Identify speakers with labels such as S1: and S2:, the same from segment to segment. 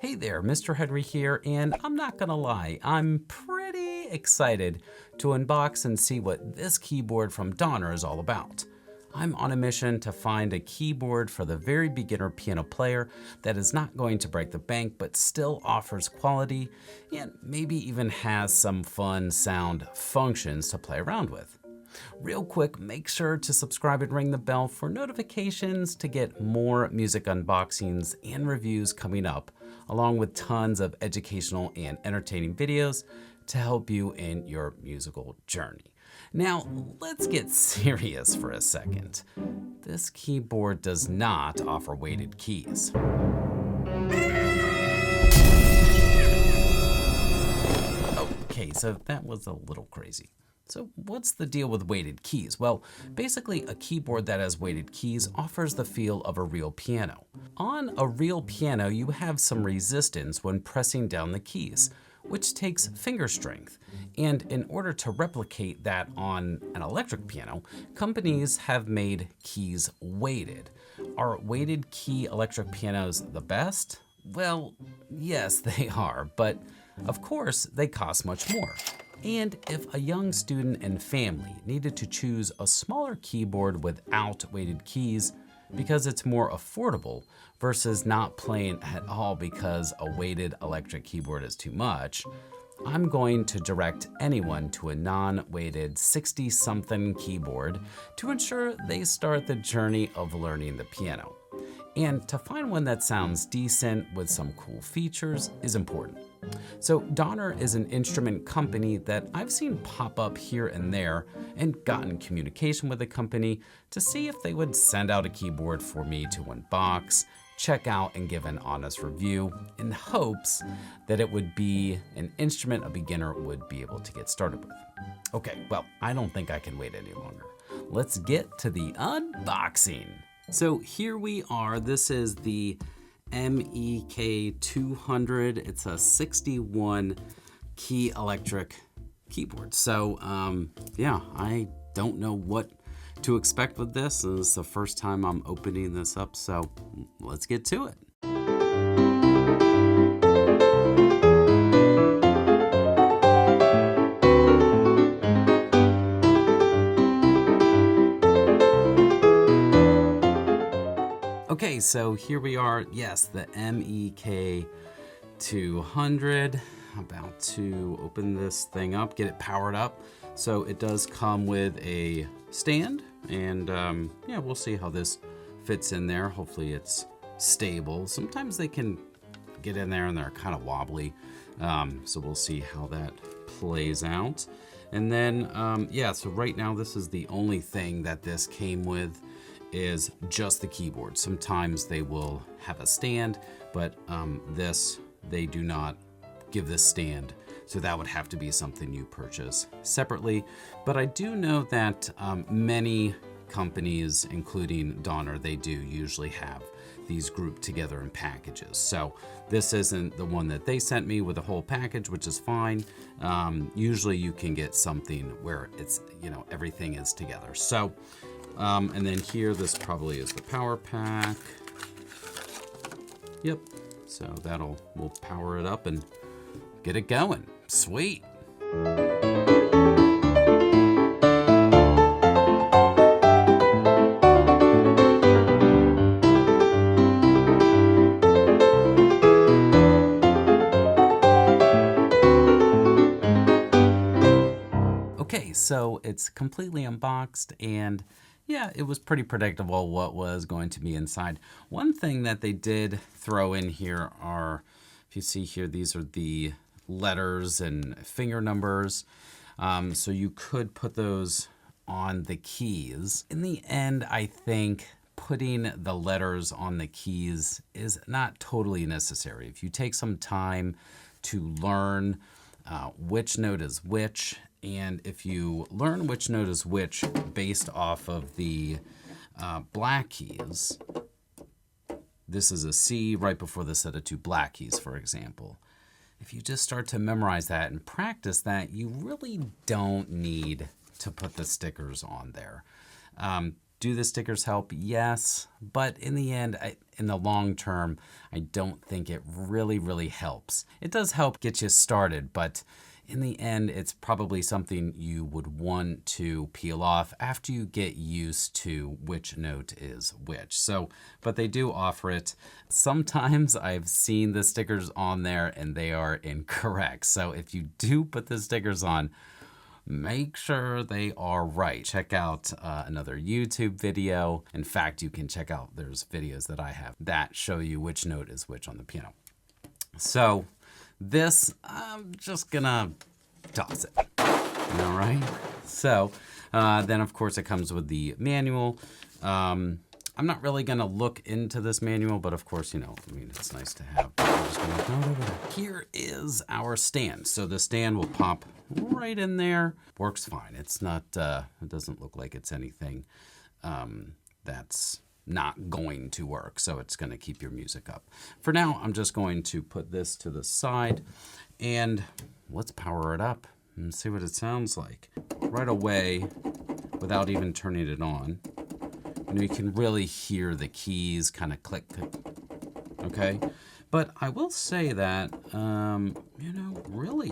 S1: Hey there, Mr. Henry here, and I'm not gonna lie, I'm pretty excited to unbox and see what this keyboard from Donner is all about. I'm on a mission to find a keyboard for the very beginner piano player that is not going to break the bank but still offers quality and maybe even has some fun sound functions to play around with. Real quick, make sure to subscribe and ring the bell for notifications to get more music unboxings and reviews coming up, along with tons of educational and entertaining videos to help you in your musical journey. Now, let's get serious for a second. This keyboard does not offer weighted keys. Okay, so that was a little crazy. So what's the deal with weighted keys? Well, basically a keyboard that has weighted keys offers the feel of a real piano. On a real piano, you have some resistance when pressing down the keys, which takes finger strength. And in order to replicate that on an electric piano, companies have made keys weighted. Are weighted key electric pianos the best? Well, yes, they are, but of course they cost much more. And if a young student and family needed to choose a smaller keyboard without weighted keys because it's more affordable versus not playing at all because a weighted electric keyboard is too much, I'm going to direct anyone to a non-weighted 60-something keyboard to ensure they start the journey of learning the piano. And to find one that sounds decent with some cool features is important. So Donner is an instrument company that I've seen pop up here and there and gotten communication with the company to see if they would send out a keyboard for me to unbox, check out, and give an honest review in hopes that it would be an instrument a beginner would be able to get started with. Okay, well, I don't think I can wait any longer. Let's get to the unboxing. So here we are. This is the MEK-200. It's a 61 key electric keyboard. So yeah, I don't know what to expect with this. This is the first time I'm opening this up, so let's get to it. Okay, so here we are. Yes, the MEK-200. About to open this thing up, get it powered up. So it does come with a stand, and yeah, we'll see how this fits in there. Hopefully it's stable. Sometimes they can get in there and they're kind of wobbly. So we'll see how that plays out. And then, yeah, so right now this is the only thing that this came with is just the keyboard. Sometimes they will have a stand, but this, they do not give this stand. So that would have to be something you purchase separately. But I do know that many companies, including Donner, they do usually have these grouped together in packages. So this isn't the one that they sent me with a whole package, which is fine. Usually you can get something where it's, you know, everything is together. So, and then here, this probably is the power pack. Yep, so we'll power it up and get it going. Sweet. Okay, so it's completely unboxed, and yeah, it was pretty predictable what was going to be inside. One thing that they did throw in here are, if you see here, these are the letters and finger numbers. So you could put those on the keys. In the end, I think putting the letters on the keys is not totally necessary. If you take some time to learn which note is which, and if you learn which note is which based off of the black keys, this is a C right before the set of two black keys, for example. If you just start to memorize that and practice that, you really don't need to put the stickers on there. Do the stickers help? Yes, but in the end, in the long term, I don't think it really helps. It does help get you started, but in the end, it's probably something you would want to peel off after you get used to which note is which. So, but they do offer it. Sometimes I've seen the stickers on there and they are incorrect. So if you do put the stickers on, make sure they are right. Check out another YouTube video. In fact, you can check out, there's videos that I have that show you which note is which on the piano. So this, I'm just gonna toss it. All right. So then of course it comes with the manual. I'm not really gonna look into this manual, but of course, you know, I mean, it's nice to have. I'm just gonna throw it over there. Here is our stand. So the stand will pop right in there. Works fine. It's not, it doesn't look like it's anything that's not going to work. So it's gonna keep your music up. For now, I'm just going to put this to the side and let's power it up and see what it sounds like. Right away, without even turning it on, you know, you can really hear the keys kind of click, click, okay? But I will say that, you know, really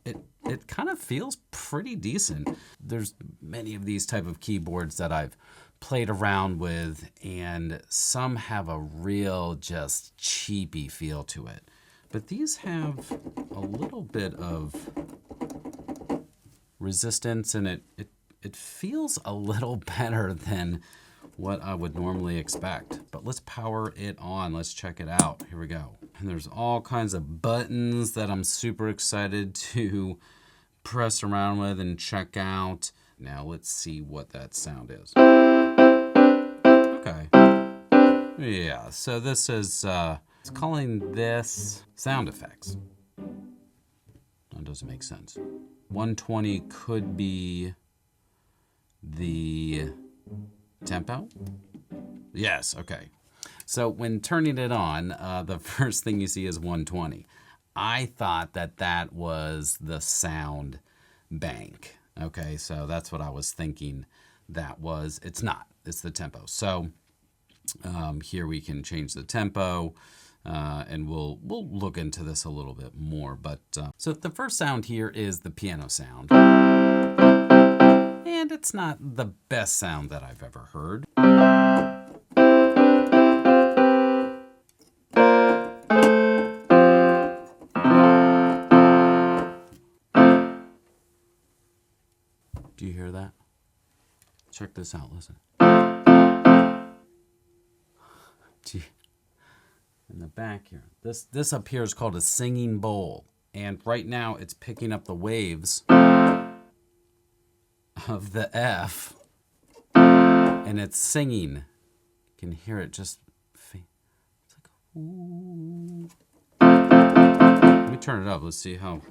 S1: it kind of feels pretty decent. There's many of these type of keyboards that I've played around with, and some have a real just cheapy feel to it. But these have a little bit of resistance, and it feels a little better than what I would normally expect. But let's power it on. Let's check it out. Here we go. And there's all kinds of buttons that I'm super excited to press around with and check out. Now let's see what that sound is. Okay. Yeah, so this is, it's calling this sound effects. That doesn't make sense. 120 could be the tempo? Yes, okay. So when turning it on, the first thing you see is 120. I thought that that was the sound bank. Okay, so that's what I was thinking that was. It's not. It's the tempo. So here we can change the tempo, and we'll look into this a little bit more. But so the first sound here is the piano sound. And it's not the best sound that I've ever heard. Do you hear that? Check this out, listen. In the back here. This up here is called a singing bowl. And right now it's picking up the waves of the F, and it's singing. You can hear it just, it's like, ooh. Let me turn it up. Let's see how.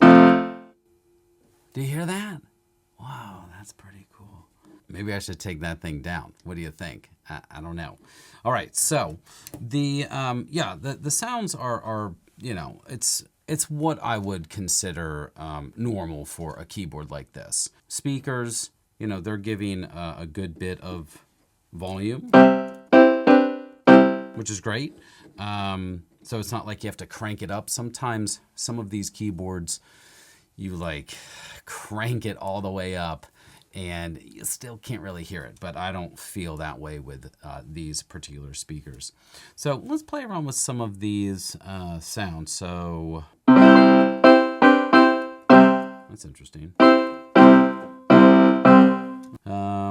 S1: Do you hear that? Wow, that's pretty cool. Maybe I should take that thing down. What do you think? I don't know. All right, so the the sounds are you know, it's what I would consider normal for a keyboard like this. Speakers, you know, they're giving a good bit of volume, which is great. So it's not like you have to crank it up. Sometimes some of these keyboards, you like crank it all the way up and you still can't really hear it, but I don't feel that way with these particular speakers. So let's play around with some of these sounds. So that's interesting.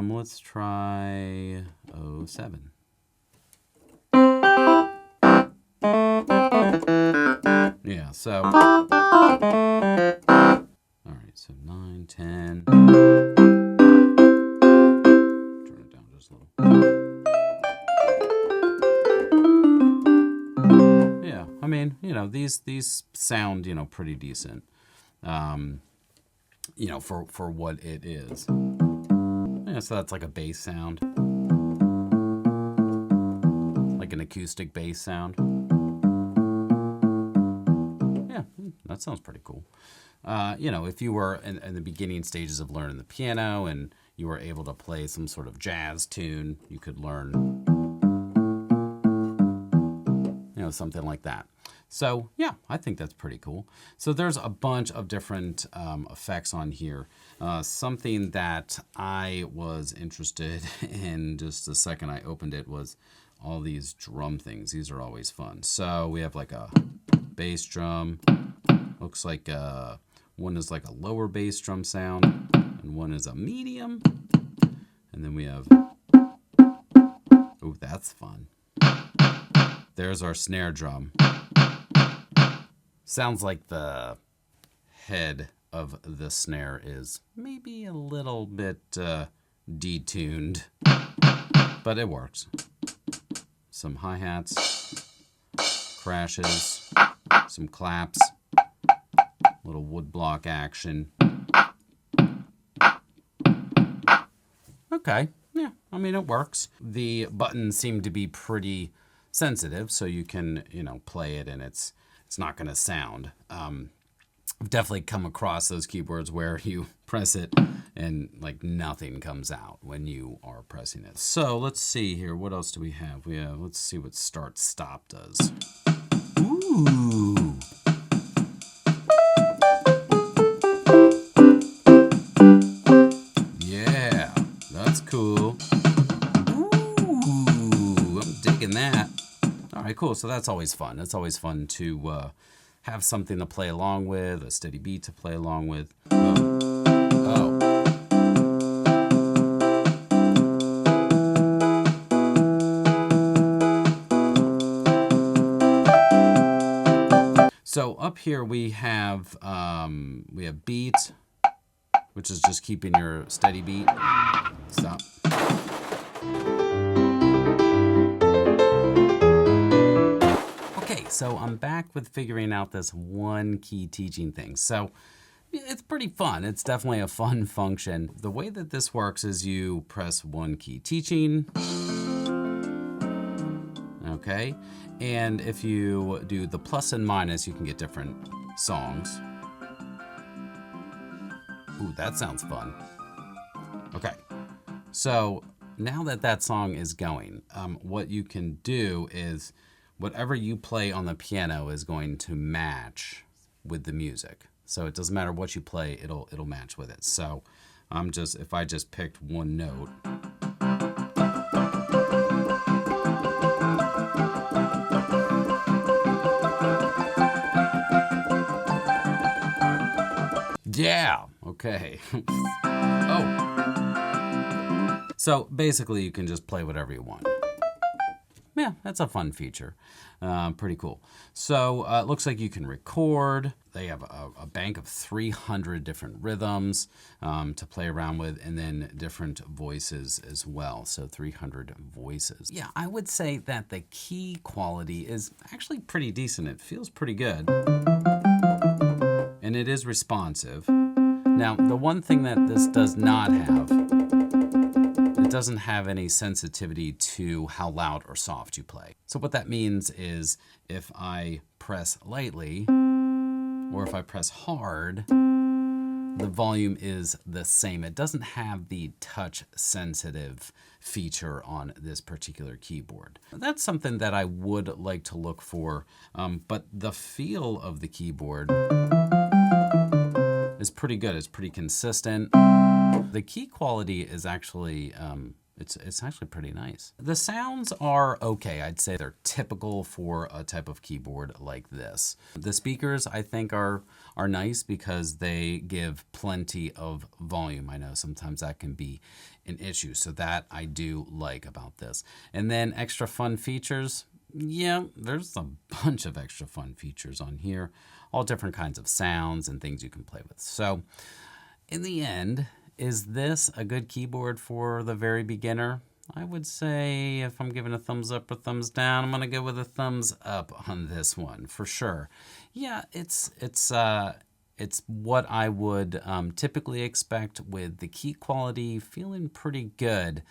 S1: Let's try 07. Yeah, so all right, so 9, 10. Turn it down just a little. Yeah, I mean, you know, these sound, you know, pretty decent. You know, for what it is. Yeah, so that's like a bass sound. Like an acoustic bass sound. Yeah, that sounds pretty cool. You know, if you were in the beginning stages of learning the piano and you were able to play some sort of jazz tune, you could learn, something like that. So yeah, I think that's pretty cool. So there's a bunch of different effects on here. Something that I was interested in just the second I opened it was all these drum things. These are always fun. So we have like a bass drum. Looks like one is like a lower bass drum sound and one is a medium. And then we have, oh, that's fun. There's our snare drum. Sounds like the head of the snare is maybe a little bit detuned, but it works. Some hi-hats, crashes, some claps, little woodblock action. Okay, yeah, I mean, it works. The buttons seem to be pretty sensitive, so you can, play it and it's not going to sound. I've definitely come across those keyboards where you press it and like nothing comes out when you are pressing it. So let's see here. What else do we have? Let's see what start stop does. Ooh. Yeah, that's cool. Ooh, I'm digging that. All right, cool. So that's always fun. It's always fun to have something to play along with, a steady beat to play along with. Oh. So up here we have beat, which is just keeping your steady beat. Stop. So I'm back with figuring out this one key teaching thing. So it's pretty fun. It's definitely a fun function. The way that this works is you press one key teaching. Okay. And if you do the plus and minus, you can get different songs. Ooh, that sounds fun. Okay. So now that that song is going, what you can do is whatever you play on the piano is going to match with the music. So it doesn't matter what you play, it'll match with it. So if I just picked one note. Yeah, okay. Oh. So basically you can just play whatever you want. Yeah, that's a fun feature. Pretty cool. So it looks like you can record. They have a bank of 300 different rhythms to play around with, and then different voices as well. So 300 voices. Yeah, I would say that the key quality is actually pretty decent. It feels pretty good. And it is responsive. Now, the one thing that this does not have, it doesn't have any sensitivity to how loud or soft you play. So what that means is if I press lightly or if I press hard, the volume is the same. It doesn't have the touch sensitive feature on this particular keyboard. That's something that I would like to look for, but the feel of the keyboard is pretty good. It's pretty consistent. The key quality is actually, it's actually pretty nice. The sounds are okay. I'd say they're typical for a type of keyboard like this. The speakers, I think, are nice because they give plenty of volume. I know sometimes that can be an issue, so that I do like about this. And then extra fun features. Yeah, there's a bunch of extra fun features on here. All different kinds of sounds and things you can play with. So in the end, is this a good keyboard for the very beginner? I would say if I'm giving a thumbs up or thumbs down, I'm going to go with a thumbs up on this one for sure. Yeah, it's what I would typically expect, with the key quality feeling pretty good.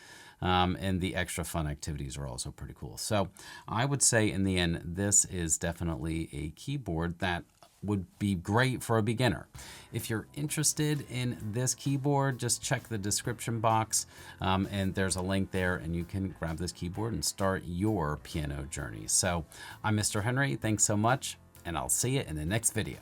S1: And the extra fun activities are also pretty cool. So I would say in the end, this is definitely a keyboard that would be great for a beginner. If you're interested in this keyboard, just check the description box and there's a link there and you can grab this keyboard and start your piano journey. So I'm Mr. Henry. Thanks so much, and I'll see you in the next video.